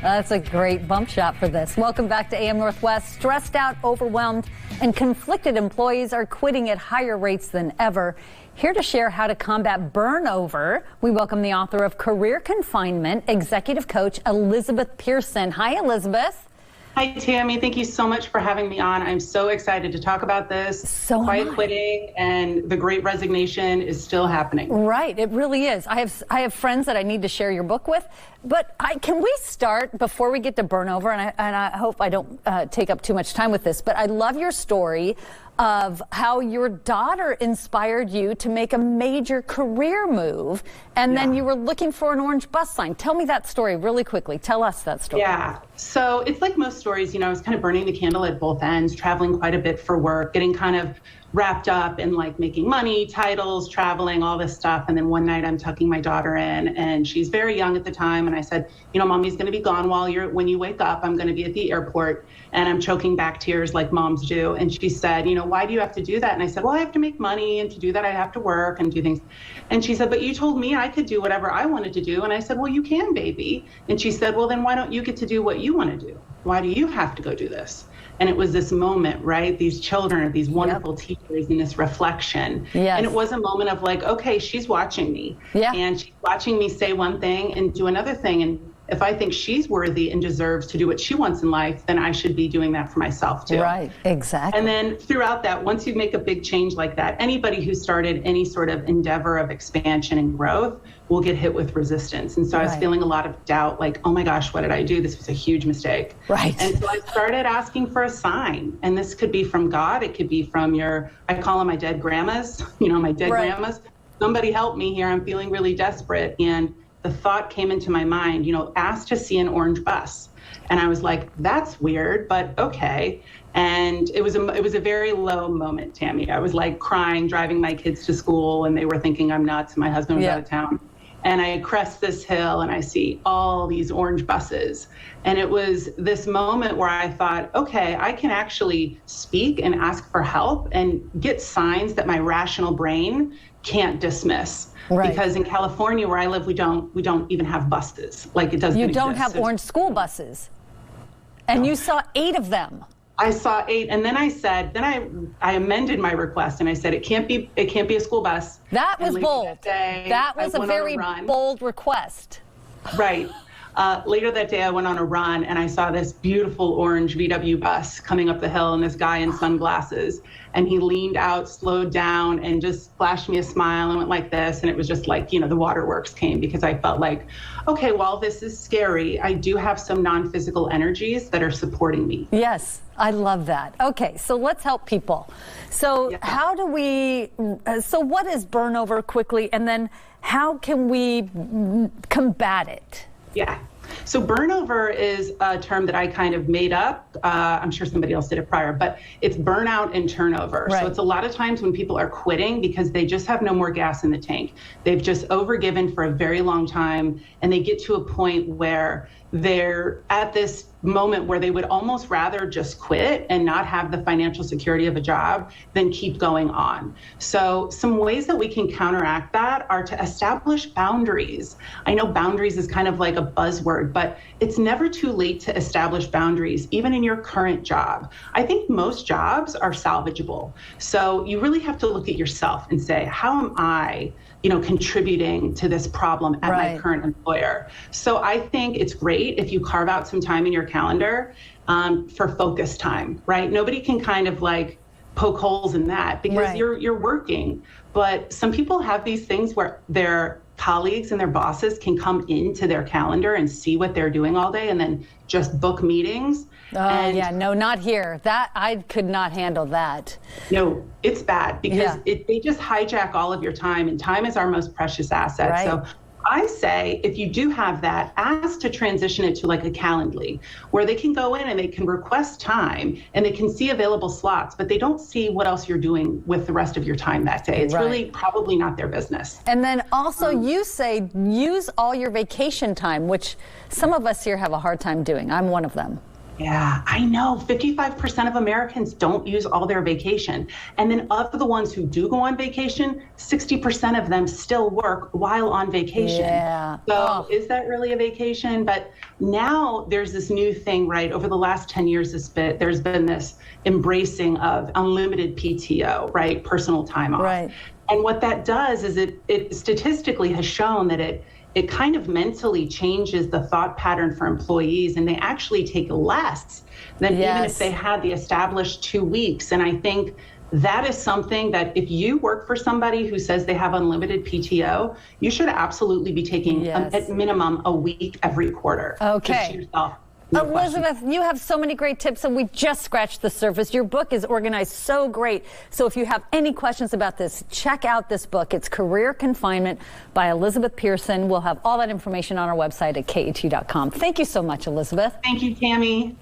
That's a great bump shot for this. Welcome back to AM Northwest. Stressed out, overwhelmed, and conflicted employees are quitting at higher rates than ever. Here to share how to combat burnover, we welcome the author of Career Confinement, executive coach Elizabeth Pearson. Hi, Elizabeth. Hi, Tammy. Thank you so much for having me on. I'm so excited to talk about this. Quiet quitting and the great resignation is still happening. Right. It really is. I have friends that I need to share your book with. But can we start before we get to burnover? And I hope I don't take up too much time with this. But I love your story of how your daughter inspired you to make a major career move, and then you were looking for an orange bus sign. Tell me that story really quickly. Tell us that story. Yeah. So it's like most stories, I was kind of burning the candle at both ends, traveling quite a bit for work, getting kind of wrapped up in like making money, titles, traveling, all this stuff. And then one night I'm tucking my daughter in, and she's very young at the time. And I said, Mommy's going to be gone when you wake up. I'm going to be at the airport. And I'm choking back tears like moms do. And she said, why do you have to do that? And I said, well, I have to make money, and to do that, I have to work and do things. And she said, but you told me I could do whatever I wanted to do. And I said, well, you can, baby. And she said, well, then why don't you get to do what you want to do? Why do you have to go do this? And it was this moment, right? These children are these wonderful teachers in this reflection. Yes. And it was a moment of like, okay, she's watching me. Yeah. And she's watching me say one thing and do another thing. And if I think she's worthy and deserves to do what she wants in life, then I should be doing that for myself too. Right, exactly. And then throughout that, once you make a big change like that, anybody who started any sort of endeavor of expansion and growth will get hit with resistance. And so I was feeling a lot of doubt, like, oh my gosh, what did I do? This was a huge mistake. Right. And so I started asking for a sign. And this could be from God. It could be from I call them my dead grandmas, my dead grandmas. Somebody help me here. I'm feeling really desperate. And the thought came into my mind, ask to see an orange bus. And I was like, that's weird, but okay. And it was a very low moment, Tammy. I was like crying, driving my kids to school, and they were thinking I'm nuts. My husband was out of town. And I crest this hill and I see all these orange buses. And it was this moment where I thought, okay, I can actually speak and ask for help and get signs that my rational brain can't dismiss. Right. Because in California where I live, we don't even have buses. Like it doesn't exist. You don't have orange school buses. And you saw 8 of them. I saw 8, and then I said, I amended my request, and I said it can't be a school bus. That was bold. That was a very bold request. Right. Later that day, I went on a run, and I saw this beautiful orange VW bus coming up the hill, and this guy in sunglasses, and he leaned out, slowed down, and just flashed me a smile and went like this, and it was just like, the waterworks came, because I felt like, okay, while this is scary, I do have some non-physical energies that are supporting me. Yes. I love that. Okay, so let's help people. So how do we, so what is burnover quickly, and then how can we combat it? Yeah. So burnover is a term that I kind of made up. I'm sure somebody else did it prior, but it's burnout and turnover. Right. So it's a lot of times when people are quitting because they just have no more gas in the tank. They've just overgiven for a very long time, and they get to a point where they're at this moment where they would almost rather just quit and not have the financial security of a job than keep going on. So some ways that we can counteract that are to establish boundaries. I know boundaries is kind of like a buzzword, but it's never too late to establish boundaries, even in your current job. I think most jobs are salvageable. So you really have to look at yourself and say, how am I contributing to this problem at my current employer? So I think it's great if you carve out some time in your calendar for focus time, right? Nobody can kind of like poke holes in that because you're working. But some people have these things where their colleagues and their bosses can come into their calendar and see what they're doing all day and then just book meetings. Oh, no, not here. That I could not handle that. No, it's bad because they just hijack all of your time, and time is our most precious asset. Right. So I say, if you do have that, ask to transition it to like a Calendly, where they can go in and they can request time and they can see available slots, but they don't see what else you're doing with the rest of your time that day. It's really probably not their business. And then also you say, use all your vacation time, which some of us here have a hard time doing. I'm one of them. Yeah, I know. 55% of Americans don't use all their vacation. And then of the ones who do go on vacation, 60% of them still work while on vacation. Yeah. So is that really a vacation? But now there's this new thing, right? Over the last 10 years, there's been this embracing of unlimited PTO, right? Personal time off. Right. And what that does is it statistically has shown that it kind of mentally changes the thought pattern for employees, and they actually take less than even if they had the established 2 weeks. And I think that is something that if you work for somebody who says they have unlimited PTO, you should absolutely be taking at minimum a week every quarter. Okay. Just to yourself. Elizabeth, you have so many great tips, and we just scratched the surface. Your book is organized so great. So if you have any questions about this, check out this book. It's Career Confinement by Elizabeth Pearson. We'll have all that information on our website at KET.com. Thank you so much, Elizabeth. Thank you, Tammy.